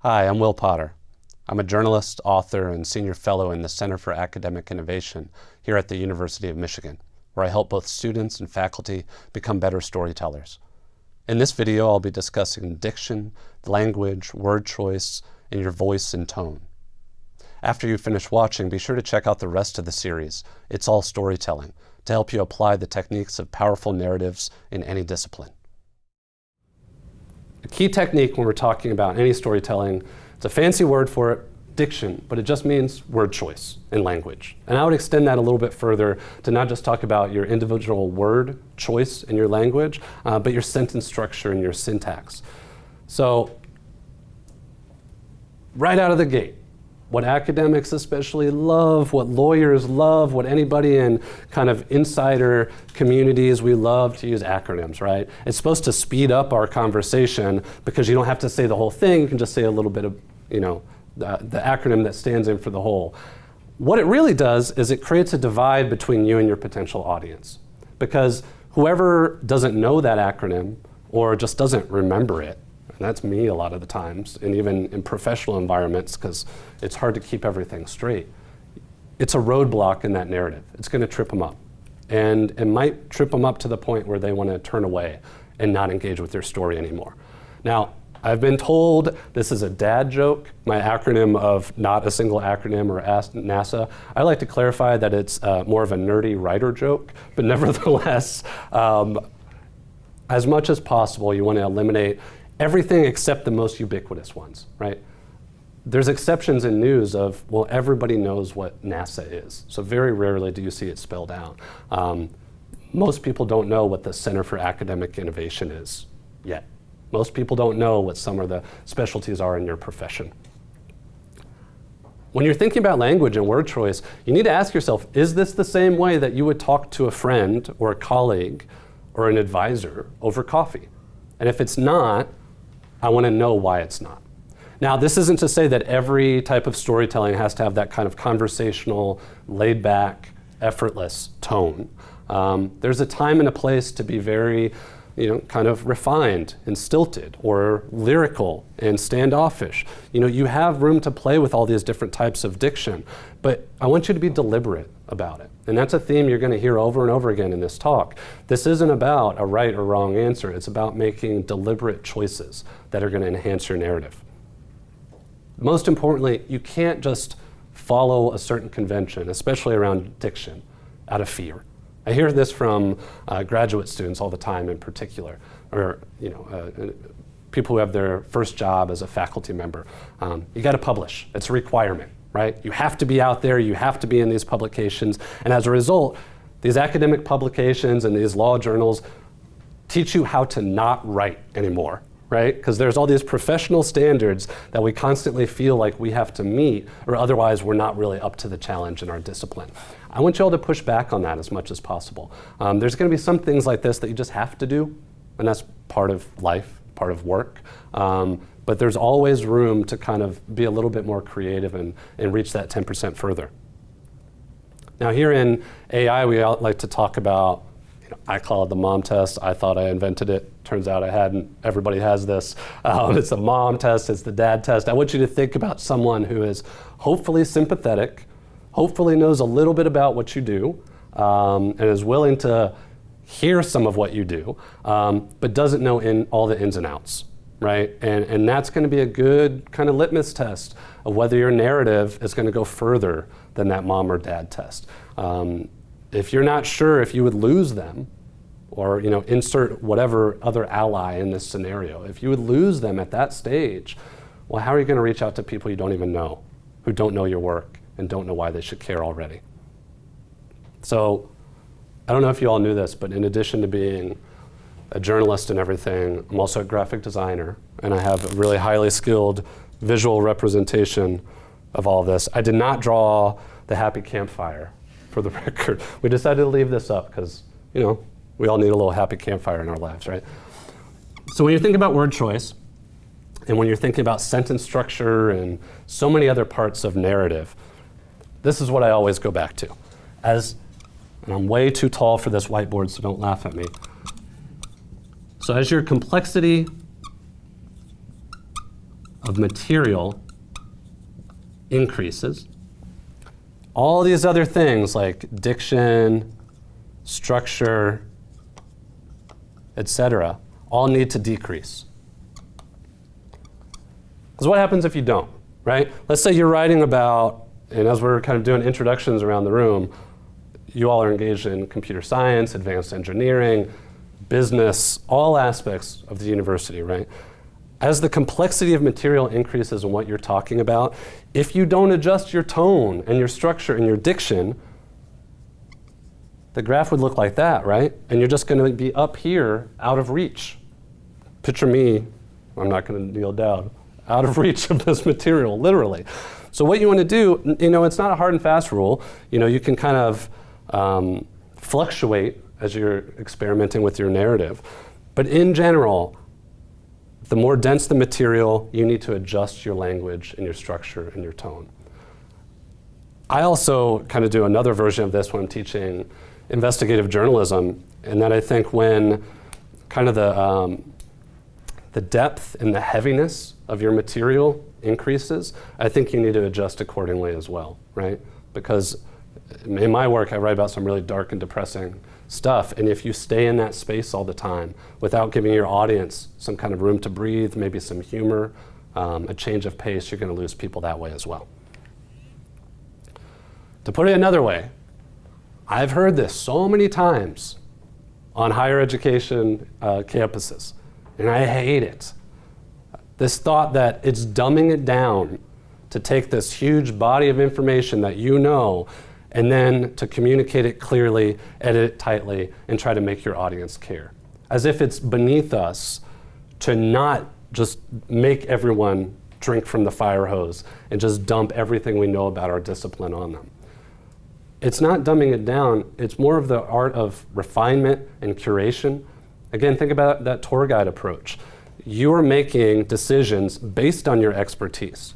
Hi, I'm Will Potter. I'm a journalist, author, and senior fellow in the Center for Academic Innovation here at the University of Michigan, where I help both students and faculty become better storytellers. In this video, I'll be discussing diction, language, word choice, and your voice and tone. After you finish watching, be sure to check out the rest of the series, It's All Storytelling, to help you apply the techniques of powerful narratives in any discipline. A key technique when we're talking about any storytelling, it's a fancy word for it, diction, but it just means word choice in language. And I would extend that a little bit further to not just talk about your individual word choice in your language, but your sentence structure and your syntax. So, right out of the gate, what academics especially love, what lawyers love, what anybody in kind of insider communities, we love to use acronyms, right? It's supposed to speed up our conversation because you don't have to say the whole thing, you can just say a little bit of, the acronym that stands in for the whole. What it really does is it creates a divide between you and your potential audience. Because whoever doesn't know that acronym or just doesn't remember it, and that's me a lot of the times, and even in professional environments, because it's hard to keep everything straight. It's a roadblock in that narrative. It's going to trip them up. And it might trip them up to the point where they want to turn away and not engage with their story anymore. Now, I've been told this is a dad joke, my acronym of not a single acronym or NASA. I like to clarify that it's more of a nerdy writer joke, but nevertheless, as much as possible, you want to eliminate everything except the most ubiquitous ones, right? There's exceptions in news of, well, everybody knows what NASA is. So very rarely do you see it spelled out. Most people don't know what the Center for Academic Innovation is yet. Most people don't know what some of the specialties are in your profession. When you're thinking about language and word choice, you need to ask yourself, is this the same way that you would talk to a friend or a colleague or an advisor over coffee? And if it's not, I want to know why it's not. Now, this isn't to say that every type of storytelling has to have that kind of conversational, laid-back, effortless tone. There's a time and a place to be very, kind of refined and stilted or lyrical and standoffish. You have room to play with all these different types of diction, but I want you to be deliberate about it. And that's a theme you're going to hear over and over again in this talk. This isn't about a right or wrong answer. It's about making deliberate choices that are going to enhance your narrative. Most importantly, you can't just follow a certain convention, especially around diction, out of fear. I hear this from graduate students all the time in particular, or people who have their first job as a faculty member. You got to publish. It's a requirement. Right? You have to be out there, you have to be in these publications, and as a result, these academic publications and these law journals teach you how to not write anymore, right? Because there's all these professional standards that we constantly feel like we have to meet, or otherwise we're not really up to the challenge in our discipline. I want you all to push back on that as much as possible. There's going to be some things like this that you just have to do, and that's part of life, part of work. But there's always room to kind of be a little bit more creative and reach that 10% further. Now here in AI, we like to talk about, I call it the mom test. I thought I invented it. Turns out I hadn't. Everybody has this. It's the mom test, it's the dad test. I want you to think about someone who is hopefully sympathetic, hopefully knows a little bit about what you do, and is willing to hear some of what you do, but doesn't know all the ins and outs. Right? And that's going to be a good kind of litmus test of whether your narrative is going to go further than that mom or dad test. If you're not sure if you would lose them, or insert whatever other ally in this scenario, if you would lose them at that stage, well, how are you going to reach out to people you don't even know, who don't know your work and don't know why they should care already? So I don't know if you all knew this, but in addition to being a journalist and everything, I'm also a graphic designer, and I have a really highly skilled visual representation of all this. I did not draw the happy campfire, for the record. We decided to leave this up because, we all need a little happy campfire in our lives, right? So when you think about word choice, and when you're thinking about sentence structure and so many other parts of narrative, this is what I always go back to. And I'm way too tall for this whiteboard, so don't laugh at me. So as your complexity of material increases, all these other things like diction, structure, etc., all need to decrease. Because what happens if you don't, right? Let's say you're writing about, and as we're kind of doing introductions around the room, you all are engaged in computer science, advanced engineering, business, all aspects of the university, right? As the complexity of material increases in what you're talking about, if you don't adjust your tone and your structure and your diction, the graph would look like that, right? And you're just going to be up here, out of reach. Picture me, I'm not going to kneel down, out of reach of this material, literally. So what you want to do, it's not a hard and fast rule. You can kind of fluctuate as you're experimenting with your narrative. But in general, the more dense the material, you need to adjust your language and your structure and your tone. I also kind of do another version of this when I'm teaching investigative journalism, and that I think when kind of the depth and the heaviness of your material increases, I think you need to adjust accordingly as well, right? Because in my work, I write about some really dark and depressing stuff, and if you stay in that space all the time without giving your audience some kind of room to breathe, maybe some humor, a change of pace, you're going to lose people that way as well. To put it another way, I've heard this so many times on higher education campuses, and I hate it. This thought that it's dumbing it down to take this huge body of information that you know and then to communicate it clearly, edit it tightly, and try to make your audience care. As if it's beneath us to not just make everyone drink from the fire hose and just dump everything we know about our discipline on them. It's not dumbing it down, it's more of the art of refinement and curation. Again, think about that tour guide approach. You're making decisions based on your expertise,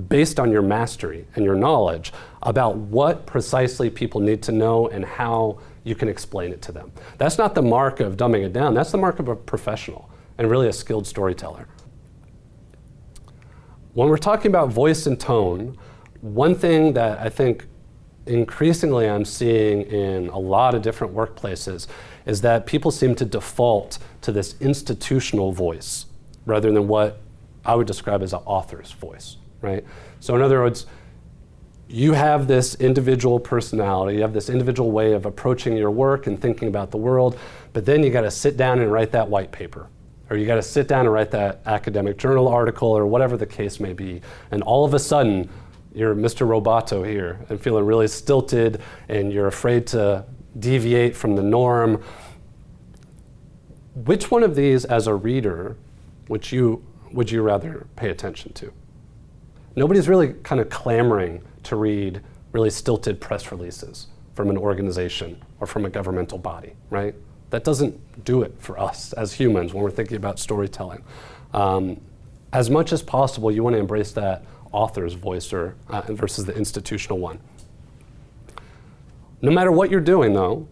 based on your mastery and your knowledge about what precisely people need to know and how you can explain it to them. That's not the mark of dumbing it down, that's the mark of a professional and really a skilled storyteller. When we're talking about voice and tone, one thing that I think increasingly I'm seeing in a lot of different workplaces is that people seem to default to this institutional voice rather than what I would describe as an author's voice, right? So in other words, you have this individual personality, you have this individual way of approaching your work and thinking about the world, but then you got to sit down and write that white paper, or you got to sit down and write that academic journal article, or whatever the case may be, and all of a sudden, you're Mr. Roboto here and feeling really stilted and you're afraid to deviate from the norm. Which one of these as a reader would you rather pay attention to? Nobody's really kind of clamoring to read really stilted press releases from an organization or from a governmental body, right? That doesn't do it for us as humans when we're thinking about storytelling. As much as possible, you want to embrace that author's voice versus the institutional one. No matter what you're doing, though,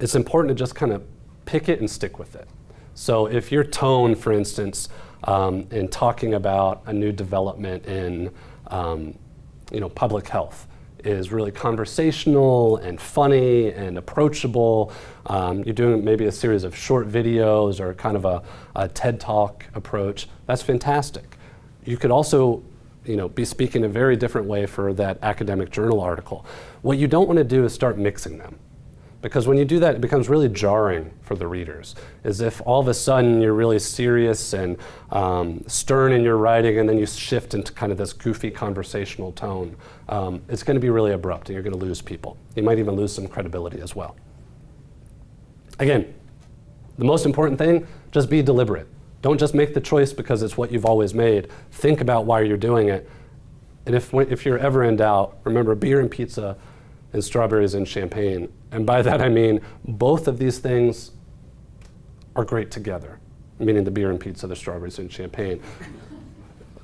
it's important to just kind of pick it and stick with it. So if your tone, for instance, in talking about a new development in public health is really conversational and funny and approachable, you're doing maybe a series of short videos or kind of a TED Talk approach, that's fantastic. You could also be speaking a very different way for that academic journal article. What you don't want to do is start mixing them. Because when you do that, it becomes really jarring for the readers. As if all of a sudden you're really serious and stern in your writing, and then you shift into kind of this goofy conversational tone. It's going to be really abrupt, and you're going to lose people. You might even lose some credibility as well. Again, the most important thing, just be deliberate. Don't just make the choice because it's what you've always made. Think about why you're doing it. And if you're ever in doubt, remember beer and pizza and strawberries and champagne. And by that I mean both of these things are great together, meaning the beer and pizza, the strawberries and champagne.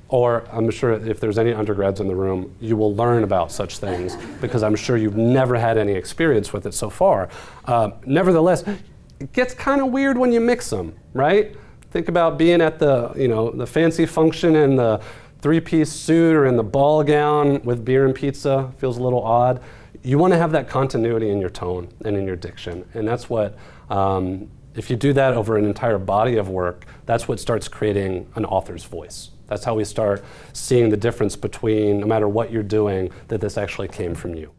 Or I'm sure if there's any undergrads in the room, you will learn about such things because I'm sure you've never had any experience with it so far. Nevertheless, it gets kind of weird when you mix them, right? Think about being at the, the fancy function in the three-piece suit or in the ball gown with beer and pizza. Feels a little odd. You want to have that continuity in your tone and in your diction. And that's what, if you do that over an entire body of work, that's what starts creating an author's voice. That's how we start seeing the difference between, no matter what you're doing, that this actually came from you.